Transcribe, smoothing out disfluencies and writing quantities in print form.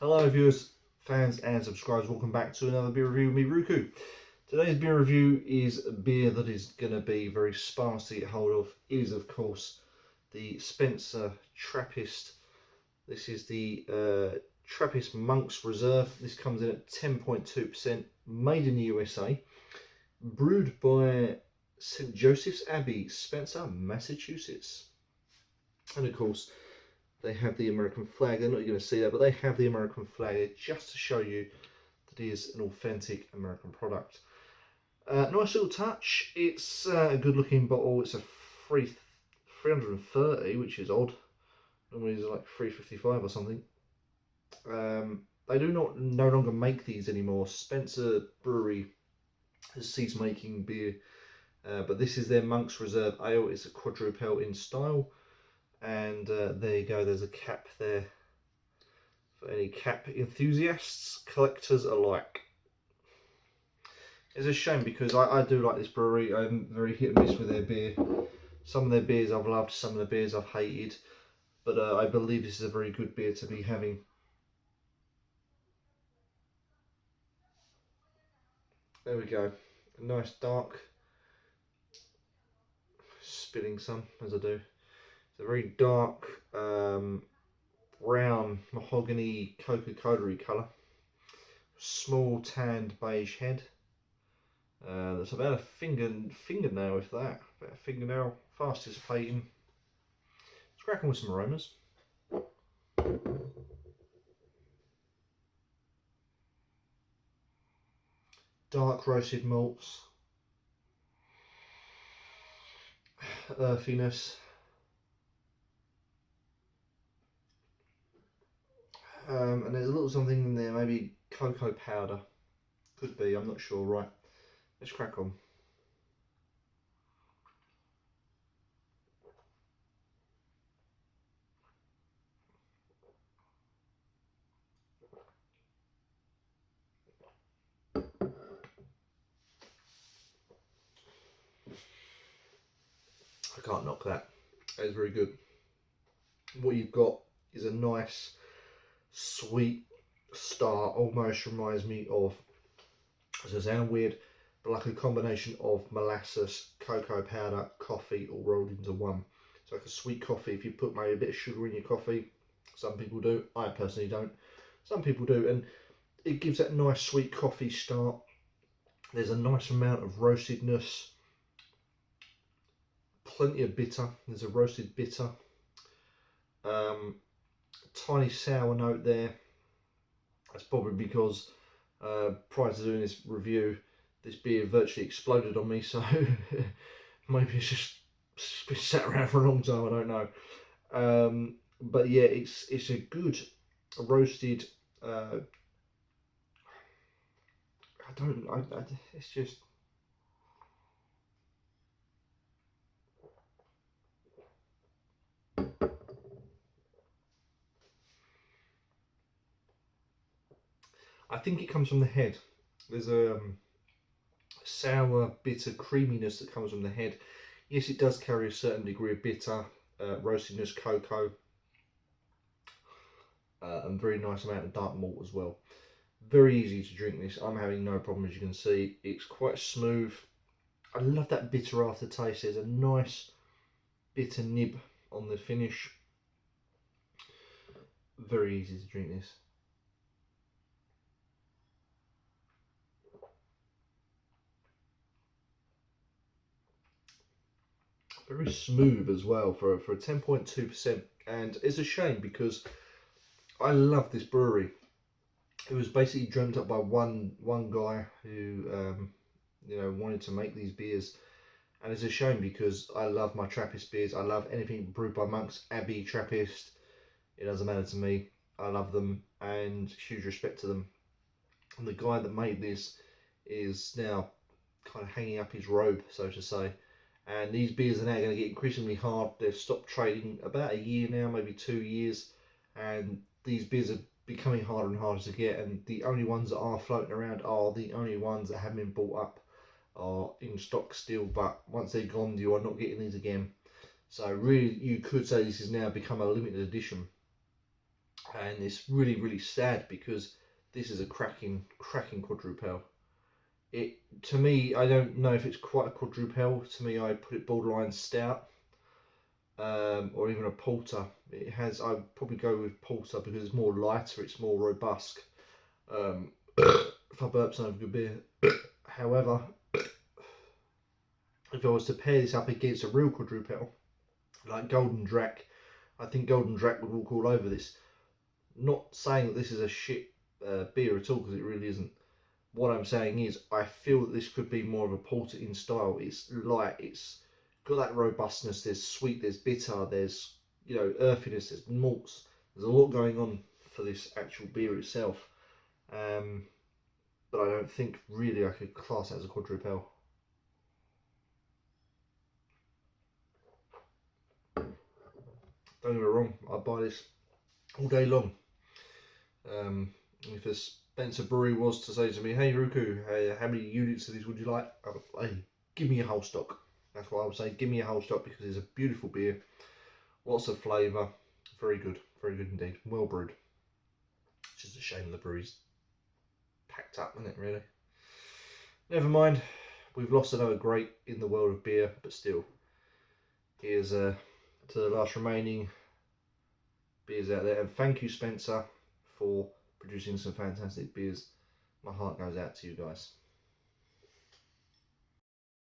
Hello viewers, fans and subscribers, welcome back to another beer review with me, Ruku. Today's beer review is a beer that is going to be very sparse to get hold of. It is of course the Spencer Trappist. This is the Trappist Monk's Reserve. This comes in at 10.2%, made in the USA, brewed by St. Joseph's Abbey, Spencer, Massachusetts. And of course they have the American flag. They're not going to see that, but they have the American flag just to show you that it is an authentic American product. Nice little touch. It's a good looking bottle. It's a 330, which is odd. Normally it's like 355 or something. They do not no longer make these anymore. Spencer Brewery has ceased making beer, but this is their Monk's Reserve Ale. It's a quadruple in style. And there you go, there's a cap there for any cap enthusiasts, collectors alike. It's a shame because I do like this brewery. I'm very hit and miss with their beer. Some of their beers I've loved, some of the beers I've hated, but I believe this is a very good beer to be having. There we go, a nice dark, spilling some as I do. It's a very dark brown mahogany Coca-Cola colour. Small tanned beige head. That's about a fingernail, if that. About a fingernail, fast dissipating. Let's crack on with some aromas. Dark roasted malts. Earthiness. And there's a little something in there, maybe cocoa powder. Could be, I'm not sure, right. Let's crack on. I can't knock that. That is very good. What you've got is a nice sweet start. Almost reminds me of, does it sound weird, but like a combination of molasses, cocoa powder, coffee all rolled into one. It's like a sweet coffee. If you put maybe a bit of sugar in your coffee, some people do, I personally don't, some people do, and it gives that nice sweet coffee start. There's a nice amount of roastedness, plenty of bitter. There's a roasted bitter, tiny sour note there. That's probably because prior to doing this review, this beer virtually exploded on me, so maybe it's just been sat around for a long time, I don't know. But yeah, it's a good roasted, it's just, I think it comes from the head. There's a sour, bitter creaminess that comes from the head. Yes, it does carry a certain degree of bitter, roastiness, cocoa, and very nice amount of dark malt as well. Very easy to drink this. I'm having no problem, as you can see. It's quite smooth. I love that bitter aftertaste. There's a nice bitter nib on the finish. Very easy to drink this. Very smooth as well for a 10.2%, and it's a shame because I love this brewery. It was basically dreamt up by one guy who wanted to make these beers, and it's a shame because I love my Trappist beers. I love anything brewed by monks, Abbey, Trappist. It doesn't matter to me. I love them and huge respect to them. And the guy that made this is now kind of hanging up his robe, so to say. And these beers are now going to get increasingly hard. They've stopped trading about a year now, maybe 2 years, and these beers are becoming harder and harder to get, and the only ones that are floating around are the only ones that have been bought up, are in stock still, but once they're gone you are not getting these again. So really you could say this has now become a limited edition. and it's really, really sad because this is a cracking quadruple. It, to me, I don't know if it's quite a quadruple. To me, I put it borderline stout, or even a porter. It has. I'd probably go with porter because it's more lighter. It's more robust. If I burp some good beer. However, if I was to pair this up against a real quadruple, like Golden Drac, I think Golden Drac would walk all over this. Not saying that this is a shit beer at all, because it really isn't. What I'm saying is, I feel that this could be more of a porter in style. It's light, it's got that robustness. There's sweet, there's bitter, there's earthiness, there's malts. There's a lot going on for this actual beer itself. But I don't think really I could class it as a quadruple. Don't get me wrong, I'd buy this all day long. If a Spencer Brewery was to say to me, "Hey Ruku, hey, how many units of these would you like?" Hey, give me a whole stock. That's what I would say. Give me a whole stock, because it's a beautiful beer, lots of flavour, very good indeed, well brewed. It's just a shame the brewery's packed up, isn't it? Really. Never mind. We've lost another great in the world of beer, but still, here's to the last remaining beers out there, and thank you, Spencer, for producing some fantastic beers. My heart goes out to you guys.